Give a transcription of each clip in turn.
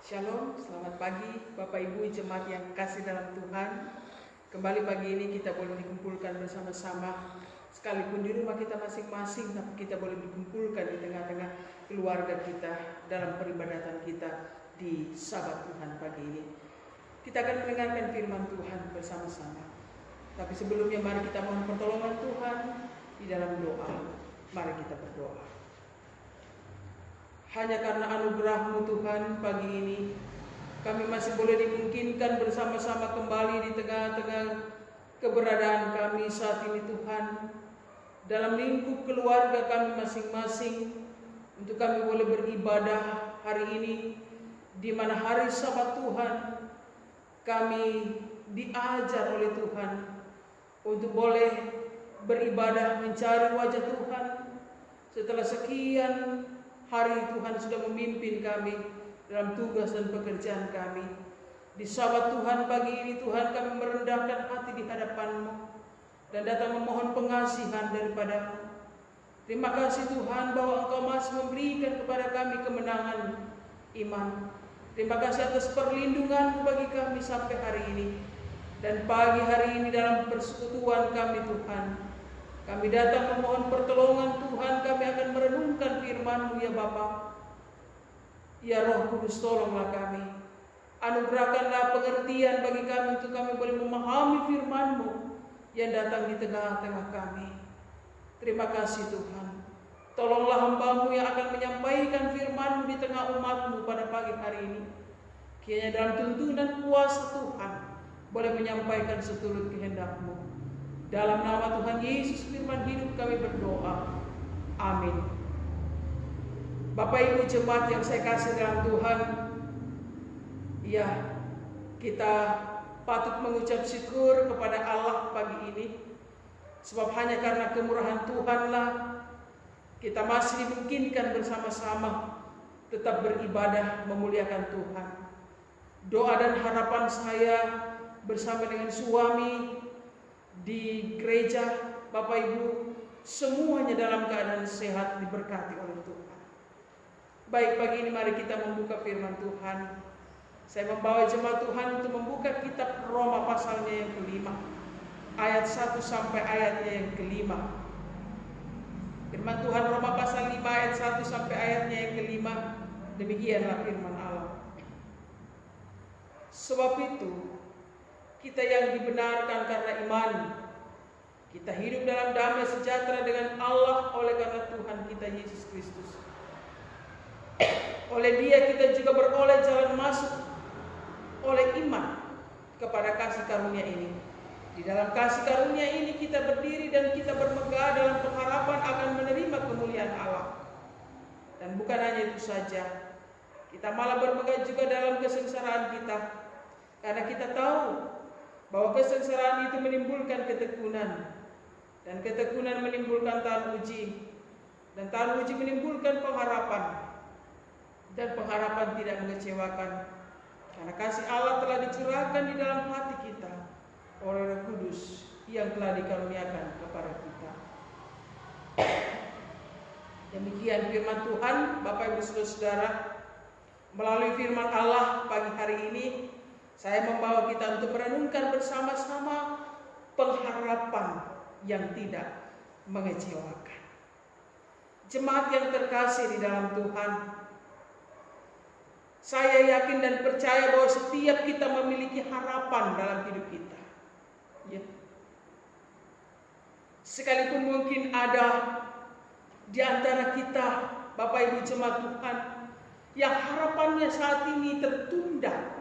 Shalom, selamat pagi Bapak Ibu jemaat yang kasih dalam Tuhan. Kembali pagi ini kita boleh dikumpulkan bersama-sama. Sekalipun di rumah kita masing-masing, tapi kita boleh dikumpulkan di tengah-tengah keluarga kita dalam peribadatan kita di Sabat Tuhan pagi ini. Kita akan mendengarkan firman Tuhan bersama-sama. Tapi sebelumnya mari kita mohon pertolongan Tuhan di dalam doa. Mari kita berdoa. Hanya karena anugerah-Mu Tuhan, pagi ini kami masih boleh dimungkinkan bersama-sama kembali di tengah-tengah keberadaan kami saat ini Tuhan, dalam lingkup keluarga kami masing-masing, untuk kami boleh beribadah hari ini, di mana hari Sabat Tuhan kami diajar oleh Tuhan untuk boleh beribadah mencari wajah Tuhan. Setelah sekian hari Tuhan sudah memimpin kami dalam tugas dan pekerjaan kami. Di Sabat Tuhan pagi ini Tuhan kami merendahkan hati di hadapan-Mu dan datang memohon pengasihan daripada-Mu. Terima kasih Tuhan bahwa Engkau masih memberikan kepada kami kemenangan iman. Terima kasih atas perlindungan-Mu bagi kami sampai hari ini. Dan pagi hari ini dalam persekutuan kami Tuhan, kami datang memohon pertolongan Tuhan, kami akan merenungkan firman-Mu ya Bapa. Ya Roh Kudus, tolonglah kami. Anugerahkanlah pengertian bagi kami untuk kami boleh memahami firman-Mu yang datang di tengah-tengah kami. Terima kasih Tuhan. Tolonglah hamba-Mu yang akan menyampaikan firman-Mu di tengah umat-Mu pada pagi hari ini. Kiranya dalam tuntunan kuasa Tuhan boleh menyampaikan seturut kehendak-Mu. Dalam nama Tuhan Yesus firman hidup kami berdoa. Amin. Bapak Ibu jemaat yang saya kasih dalam Tuhan, ya, kita patut mengucap syukur kepada Allah pagi ini. Sebab hanya karena kemurahan Tuhanlah kita masih dimungkinkan bersama-sama tetap beribadah memuliakan Tuhan. Doa dan harapan saya bersama dengan suami di gereja, Bapak Ibu, semuanya dalam keadaan sehat, diberkati oleh Tuhan. Baik, pagi ini mari kita membuka firman Tuhan. Saya membawa jemaat Tuhan untuk membuka kitab Roma pasalnya yang kelima, ayat 1 sampai ayatnya yang kelima. Firman Tuhan Roma pasal 5 ayat 1 sampai ayatnya yang kelima. Demikianlah firman Allah. Sebab itu kita yang dibenarkan karena iman, kita hidup dalam damai sejahtera dengan Allah oleh karena Tuhan kita Yesus Kristus. Oleh Dia kita juga beroleh jalan masuk oleh iman kepada kasih karunia ini. Di dalam kasih karunia ini kita berdiri dan kita bermegah dalam pengharapan akan menerima kemuliaan Allah. Dan bukan hanya itu saja, kita malah bermegah juga dalam kesengsaraan kita, karena kita tahu bahwa kesengsaraan itu menimbulkan ketekunan, dan ketekunan menimbulkan tahan uji, dan tahan uji menimbulkan pengharapan, dan pengharapan tidak mengecewakan, karena kasih Allah telah dicurahkan di dalam hati kita oleh Roh Kudus yang telah dikaruniakan kepada kita. Demikian firman Tuhan, Bapak Ibu Saudara. Melalui firman Allah pagi hari ini, saya membawa kita untuk merenungkan bersama-sama pengharapan yang tidak mengecewakan. Jemaat yang terkasih di dalam Tuhan, saya yakin dan percaya bahwa setiap kita memiliki harapan dalam hidup kita. Ya. Sekalipun mungkin ada di antara kita, Bapak Ibu jemaat Tuhan, yang harapannya saat ini tertunda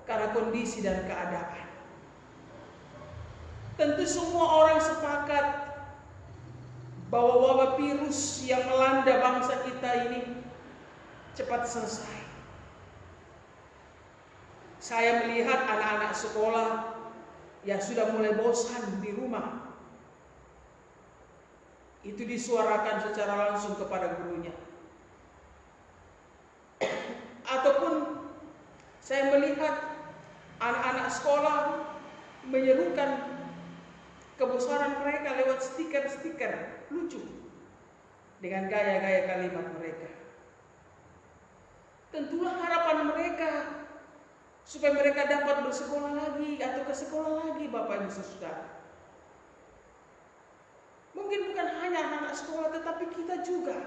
karena kondisi dan keadaan. Tentu semua orang sepakat bahwa wabah virus yang melanda bangsa kita ini cepat selesai. Saya melihat anak-anak sekolah yang sudah mulai bosan di rumah. Itu disuarakan secara langsung kepada gurunya. Ataupun saya melihat anak-anak sekolah menyerukan kebosanan mereka lewat stiker-stiker lucu dengan gaya-gaya kalimat mereka. Tentulah harapan mereka supaya mereka dapat bersekolah lagi atau ke sekolah lagi, Bapak Ibu Saudara. Mungkin bukan hanya anak-anak sekolah, tetapi kita juga.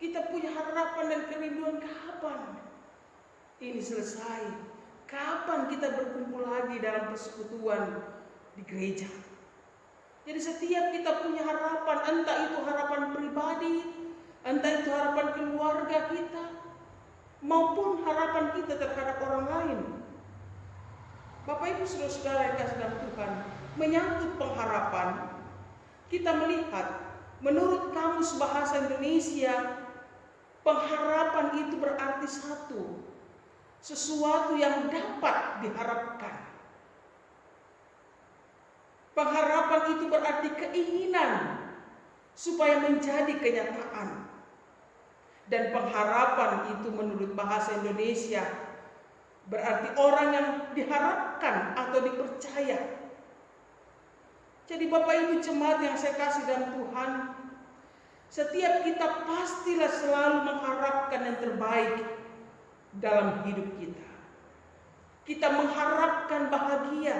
Kita punya harapan dan kerinduan, kapan ini selesai? Kapan kita berkumpul lagi dalam persekutuan di gereja? Jadi setiap kita punya harapan, entah itu harapan pribadi, entah itu harapan keluarga kita, maupun harapan kita terhadap orang lain. Bapak Ibu Saudara yang kasih dalam Tuhan, menyangkut pengharapan, kita melihat menurut Kamus Bahasa Indonesia, pengharapan itu berarti satu, sesuatu yang dapat diharapkan. Pengharapan itu berarti keinginan supaya menjadi kenyataan. Dan pengharapan itu menurut bahasa Indonesia berarti orang yang diharapkan atau dipercaya. Jadi Bapak Ibu jemaat yang saya kasih dalam Tuhan, setiap kita pastilah selalu mengharapkan yang terbaik dalam hidup kita. Kita mengharapkan bahagia.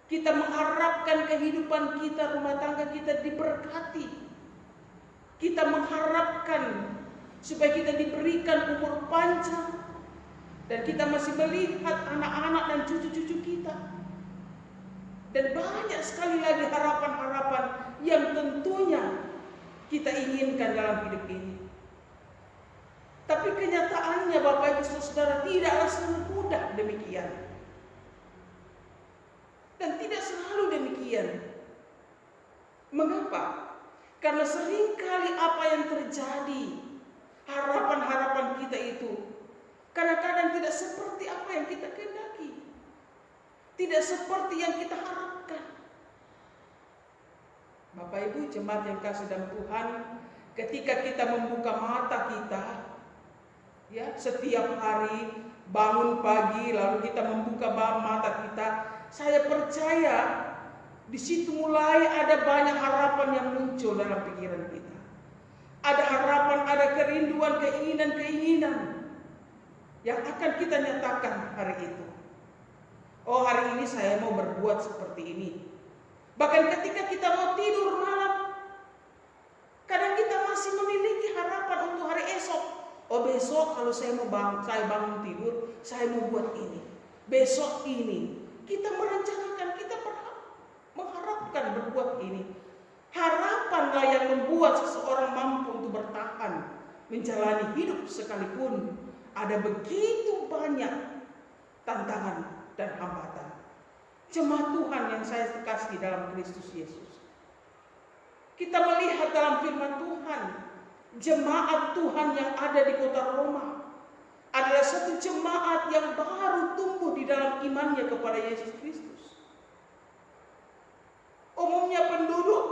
Kita mengharapkan kehidupan kita, rumah tangga kita diberkati. Kita mengharapkan supaya kita diberikan umur panjang. Dan kita masih melihat anak-anak dan cucu-cucu kita. Dan banyak sekali lagi harapan-harapan yang tentunya kita inginkan dalam hidup ini. Tapi kenyataannya Bapak Ibu Saudara tidaklah selalu mudah demikian. Dan tidak selalu demikian. Mengapa? Karena seringkali apa yang terjadi, harapan-harapan kita itu kadang-kadang tidak seperti apa yang kita kehendaki. Tidak seperti yang kita harapkan. Bapak Ibu jemaat yang kasih dalam Tuhan, ketika kita membuka mata kita, ya, setiap hari bangun pagi lalu kita membuka mata kita, saya percaya di situ mulai ada banyak harapan yang muncul dalam pikiran kita. Ada harapan, ada kerinduan, keinginan-keinginan yang akan kita nyatakan hari itu. Oh, hari ini saya mau berbuat seperti ini. Bahkan ketika kita mau tidur malam, kadang kita masih memiliki harapan untuk hari esok. Oh, besok kalau saya bangun tidur, saya mau buat ini. Besok ini kita merencanakan, kita mengharapkan berbuat ini. Harapanlah yang membuat seseorang mampu untuk bertahan menjalani hidup sekalipun ada begitu banyak tantangan dan hambatan. Jemaat Tuhan yang saya kasih dalam Kristus Yesus, kita melihat dalam firman Tuhan, jemaat Tuhan yang ada di kota Roma adalah satu jemaat yang baru tumbuh di dalam imannya kepada Yesus Kristus. Umumnya penduduk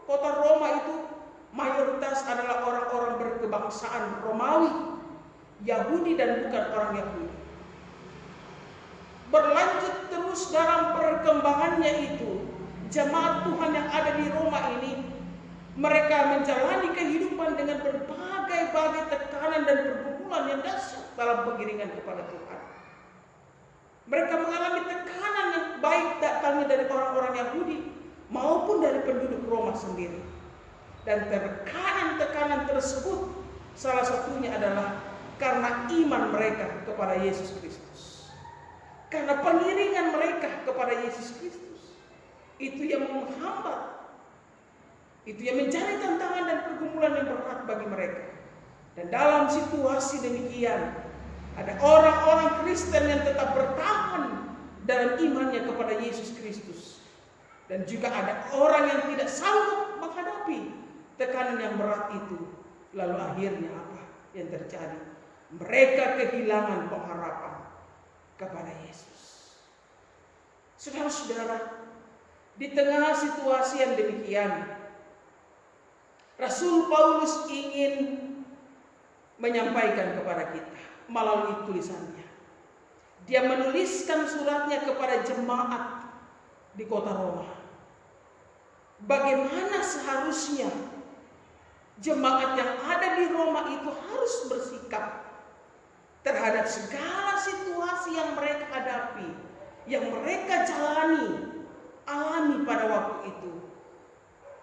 kota Roma itu mayoritas adalah orang-orang berkebangsaan Romawi, Yahudi dan bukan orang Yahudi. Berlanjut terus dalam perkembangannya itu, jemaat Tuhan yang ada di Roma ini, mereka menjalani kehidupan dengan berbagai tekanan dan pergumulan yang dahsyat dalam pengiringan kepada Tuhan. Mereka mengalami tekanan yang baik datangnya dari orang-orang Yahudi maupun dari penduduk Roma sendiri. Dan tekanan-tekanan tersebut salah satunya adalah karena iman mereka kepada Yesus Kristus. Karena pengiringan mereka kepada Yesus Kristus. Itu yang menghambat. Itu yang menjadi tantangan dan pergumulan yang berat bagi mereka. Dan dalam situasi demikian, ada orang-orang Kristen yang tetap bertahan dalam imannya kepada Yesus Kristus. Dan juga ada orang yang tidak sanggup menghadapi tekanan yang berat itu. Lalu akhirnya apa yang terjadi? Mereka kehilangan pengharapan kepada Yesus. Saudara-saudara, di tengah situasi yang demikian, Rasul Paulus ingin menyampaikan kepada kita melalui tulisannya. Dia menuliskan suratnya kepada jemaat di kota Roma. Bagaimana seharusnya Jemaat yang ada di Roma itu harus bersikap terhadap segala situasi yang mereka hadapi, yang mereka alami pada waktu itu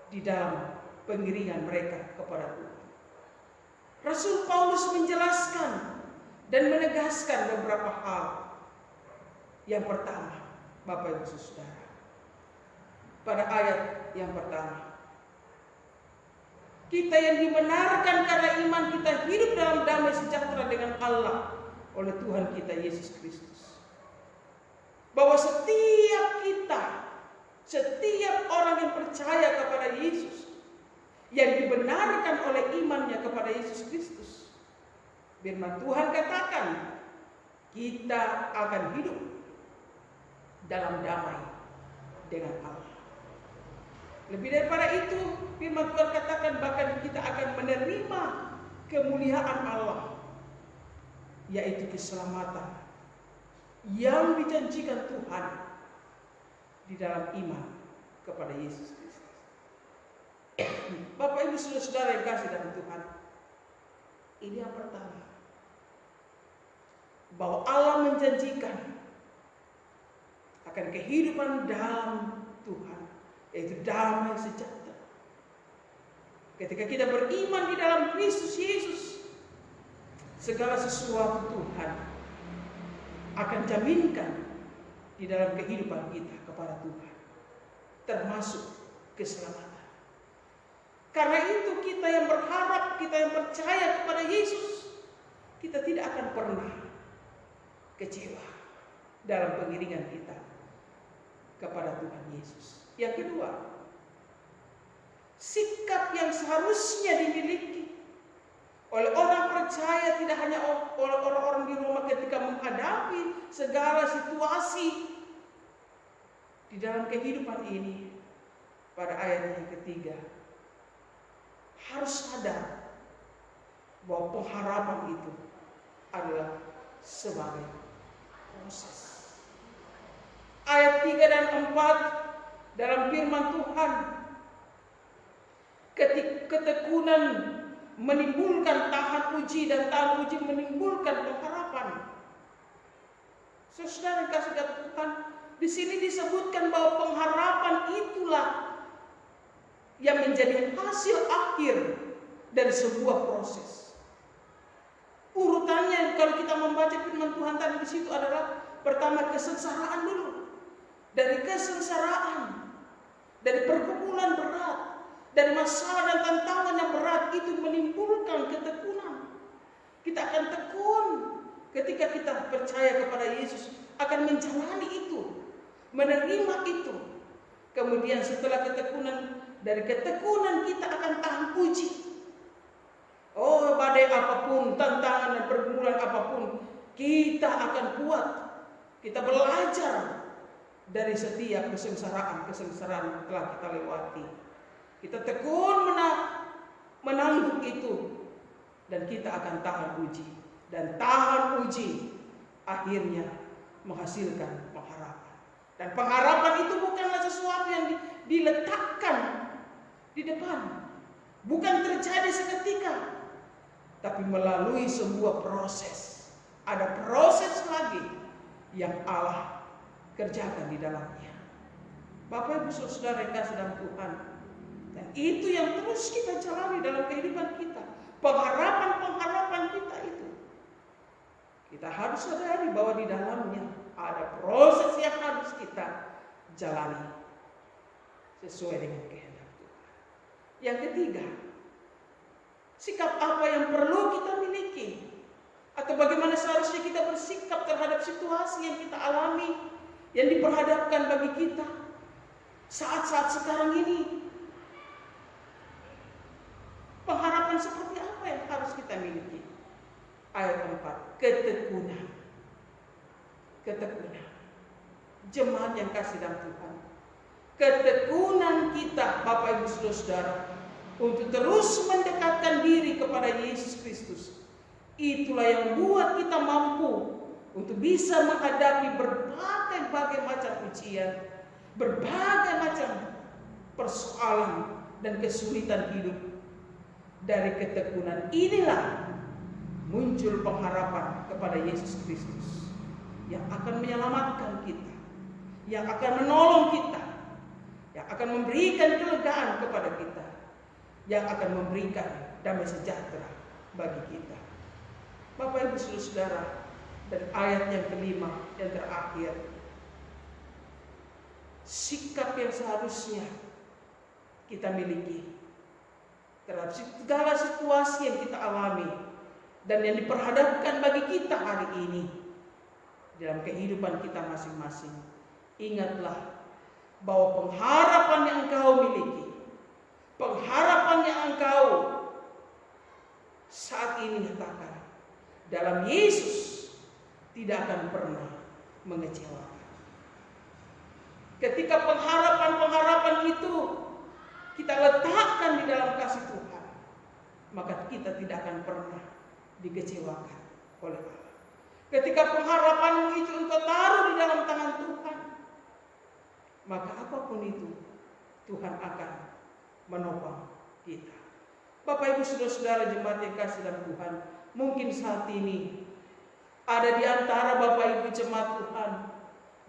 di dalam pengiringan mereka kepada Tuhan. Rasul Paulus menjelaskan dan menegaskan beberapa hal. Yang pertama, Bapak Ibu Saudara, pada ayat yang pertama, kita yang dibenarkan karena iman kita hidup dalam damai sejahtera dengan Allah oleh Tuhan kita Yesus Kristus. Bahwa setiap orang yang percaya kepada Yesus, yang dibenarkan oleh imannya kepada Yesus Kristus, firman Tuhan katakan, kita akan hidup dalam damai dengan Allah. Lebih daripada itu, firman Tuhan katakan bahkan kita akan menerima kemuliaan Allah, yaitu keselamatan yang dijanjikan Tuhan di dalam iman kepada Yesus Kristus. Bapak Ibu Saudara yang kasih dalam Tuhan, ini yang pertama, bahwa Allah menjanjikan akan kehidupan dalam Tuhan, yaitu damai sejahtera. Ketika kita beriman di dalam Kristus Yesus, segala sesuatu Tuhan akan jaminkan di dalam kehidupan kita kepada Tuhan, termasuk keselamatan. Karena itu kita yang berharap, kita yang percaya kepada Yesus, kita tidak akan pernah kecewa dalam pengiringan kita kepada Tuhan Yesus. Yang kedua, sikap yang seharusnya dimiliki oleh orang percaya, tidak hanya oleh orang-orang di Roma ketika menghadapi segala situasi di dalam kehidupan ini, pada ayat yang ketiga, harus sadar bahwa pengharapan itu adalah sebagai proses. Ayat 3 dan 4 dalam firman Tuhan, ketekunan menimbulkan tahan uji, dan tahan uji menimbulkan pengharapan. Saudara kasih Tuhan, di sini disebutkan bahwa pengharapan itulah yang menjadi hasil akhir dari sebuah proses. Urutannya kalau kita membaca firman Tuhan tadi di situ adalah pertama kesengsaraan dulu. Dari kesengsaraan, dari pergumulan berat, dari masalah dan tantangan yang berat, itu menimbulkan ketekunan. Kita akan tekun ketika kita percaya kepada Yesus, akan menjalani itu, menerima itu. Kemudian setelah ketekunan, dari ketekunan kita akan tahan uji. Oh, badai apapun, tantangan dan pergumulan apapun, kita akan kuat. Kita belajar dari setiap kesengsaraan yang telah kita lewati. Kita tekun menanggung itu, dan kita akan tahan uji. Dan tahan uji akhirnya menghasilkan pengharapan. Dan pengharapan itu bukanlah sesuatu yang diletakkan di depan, bukan terjadi seketika, tapi melalui sebuah proses. Ada proses lagi yang Allah kerjakan di dalamnya. Bapak Ibu Saudara yang kasih dalam Tuhan, dan itu yang terus kita jalani dalam kehidupan kita. Pengharapan kita itu, kita harus sadari bahwa di dalamnya ada proses yang harus kita jalani sesuai dengan kehendak Tuhan. Yang ketiga, sikap apa yang perlu kita miliki, atau bagaimana seharusnya kita bersikap terhadap situasi yang kita alami, yang diperhadapkan bagi kita saat-saat sekarang ini. Pengharapan seperti apa yang harus kita miliki? Ayat 4, ketekunan. Jemaat yang kasih dalam Tuhan, ketekunan kita, Bapak Ibu Saudara, untuk terus mendekatkan diri kepada Yesus Kristus, itulah yang buat kita mampu untuk bisa menghadapi berbagai macam ujian, berbagai macam persoalan dan kesulitan hidup, Dari ketekunan inilah muncul pengharapan kepada Yesus Kristus yang akan menyelamatkan kita, yang akan menolong kita, yang akan memberikan kelegaan kepada kita, yang akan memberikan damai sejahtera bagi kita. Bapak Ibu Saudara, dan ayat yang kelima yang terakhir, sikap yang seharusnya kita miliki terhadap segala situasi yang kita alami dan yang diperhadapkan bagi kita hari ini dalam kehidupan kita masing-masing. Ingatlah bahwa pengharapan yang engkau miliki, pengharapan yang engkau saat ini nyatakan dalam Yesus tidak akan pernah mengecewakan. Ketika pengharapan-pengharapan itu kita letakkan di dalam kasih Tuhan, maka kita tidak akan pernah dikecewakan oleh Allah. Ketika pengharapanmu itu engkau taruh di dalam tangan Tuhan, maka apapun itu Tuhan akan menopang kita. Bapak Ibu Saudara-saudara jemaat yang kasih dalam Tuhan, mungkin saat ini ada di antara Bapak Ibu jemaat Tuhan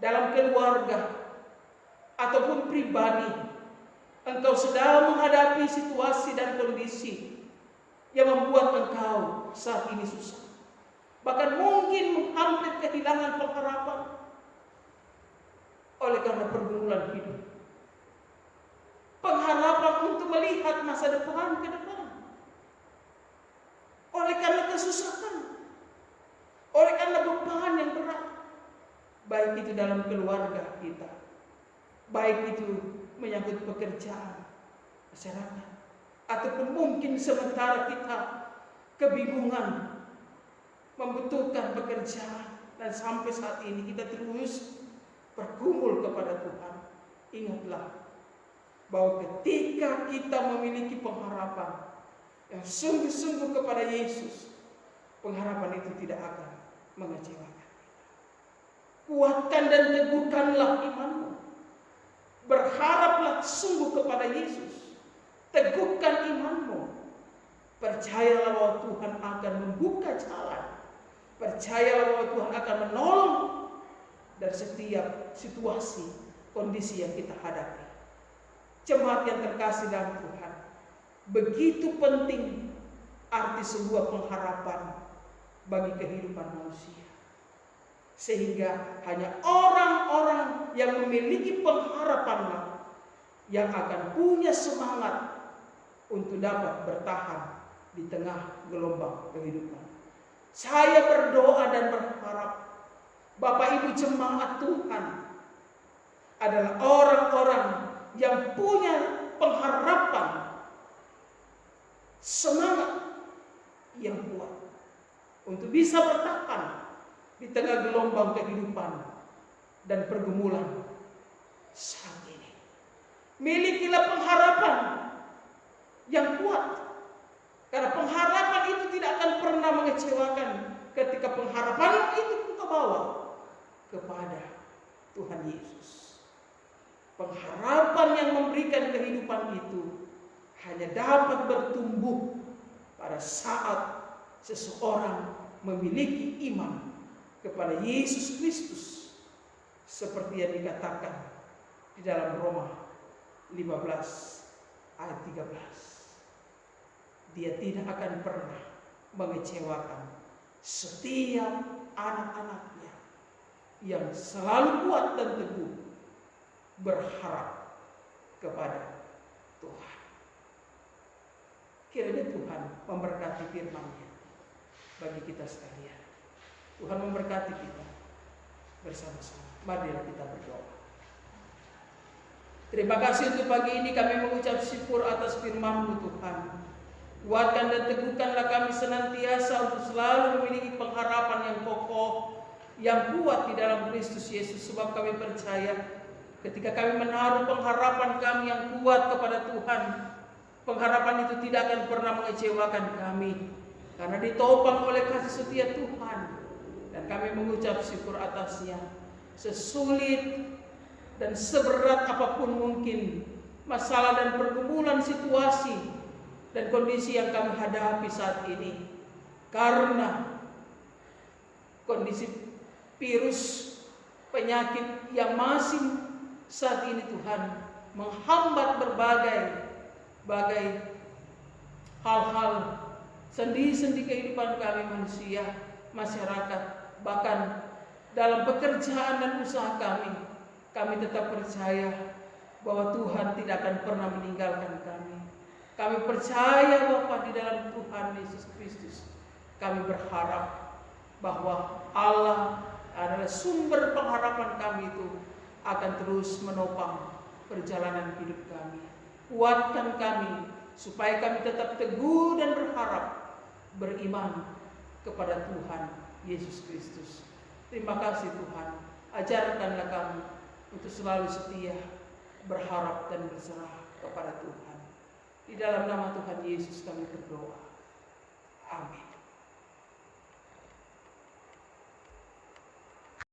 dalam keluarga ataupun pribadi, engkau sedang menghadapi situasi dan kondisi yang membuat engkau saat ini susah. Bahkan mungkin hampir kehilangan pengharapan oleh karena pergumulan hidup. Pengharapan untuk melihat masa depan ke depan. Oleh karena kesusahan. Oleh karena beban yang berat. Baik itu dalam keluarga kita. Baik itu menyangkut pekerjaan masyarakat, ataupun mungkin sementara kita kebingungan membutuhkan pekerjaan dan sampai saat ini kita terus bergumul kepada Tuhan. Ingatlah bahwa ketika kita memiliki pengharapan yang sungguh-sungguh kepada Yesus, pengharapan itu tidak akan mengecewakan. Kuatkan dan teguhkanlah imanmu. Berharaplah sungguh kepada Yesus. Teguhkan imanmu. Percayalah bahwa Tuhan akan membuka jalan. Percayalah bahwa Tuhan akan menolong dari setiap situasi, kondisi yang kita hadapi. Jemaat yang terkasih dalam Tuhan, begitu penting arti sebuah pengharapan bagi kehidupan manusia. Sehingga hanya orang-orang yang memiliki pengharapanlah yang akan punya semangat untuk dapat bertahan di tengah gelombang kehidupan. Saya berdoa dan berharap Bapak Ibu jemaat Tuhan adalah orang-orang yang punya pengharapan, semangat yang kuat untuk bisa bertahan di tengah gelombang kehidupan dan pergumulan saat ini. Milikilah pengharapan yang kuat, karena pengharapan itu tidak akan pernah mengecewakan ketika pengharapan itu kita bawa kepada Tuhan Yesus. Pengharapan yang memberikan kehidupan itu hanya dapat bertumbuh pada saat seseorang memiliki iman kepada Yesus Kristus, seperti yang dikatakan di dalam Roma 15 ayat 13. Dia tidak akan pernah mengecewakan setiap anak-anaknya yang selalu kuat dan teguh berharap kepada Tuhan. Kiranya Tuhan memberkati firman-Nya bagi kita sekalian. Tuhan memberkati kita bersama-sama. Marilah kita berdoa. Terima kasih untuk pagi ini kami mengucap syukur atas firman-Mu Tuhan. Kuatkan dan teguhkanlah kami senantiasa untuk selalu memiliki pengharapan yang kokoh, yang kuat di dalam Kristus Yesus. Sebab kami percaya ketika kami menaruh pengharapan kami yang kuat kepada Tuhan, pengharapan itu tidak akan pernah mengecewakan kami, karena ditopang oleh kasih setia Tuhan. Dan kami mengucap syukur atasnya. Sesulit dan seberat apapun mungkin masalah dan pergumulan situasi dan kondisi yang kami hadapi saat ini. Karena kondisi virus penyakit yang masih saat ini Tuhan menghambat berbagai hal-hal sendi-sendi kehidupan kami manusia, masyarakat, bahkan dalam pekerjaan dan usaha kami tetap percaya bahwa Tuhan tidak akan pernah meninggalkan kami. Kami percaya Bapa di dalam Tuhan Yesus Kristus. Kami berharap bahwa Allah adalah sumber pengharapan kami itu akan terus menopang perjalanan hidup kami. Kuatkan kami supaya kami tetap teguh dan berharap, beriman kepada Tuhan Yesus Kristus. Terima kasih Tuhan. Ajarkanlah kami untuk selalu setia, berharap dan berserah kepada Tuhan. Di dalam nama Tuhan Yesus kami berdoa. Amin.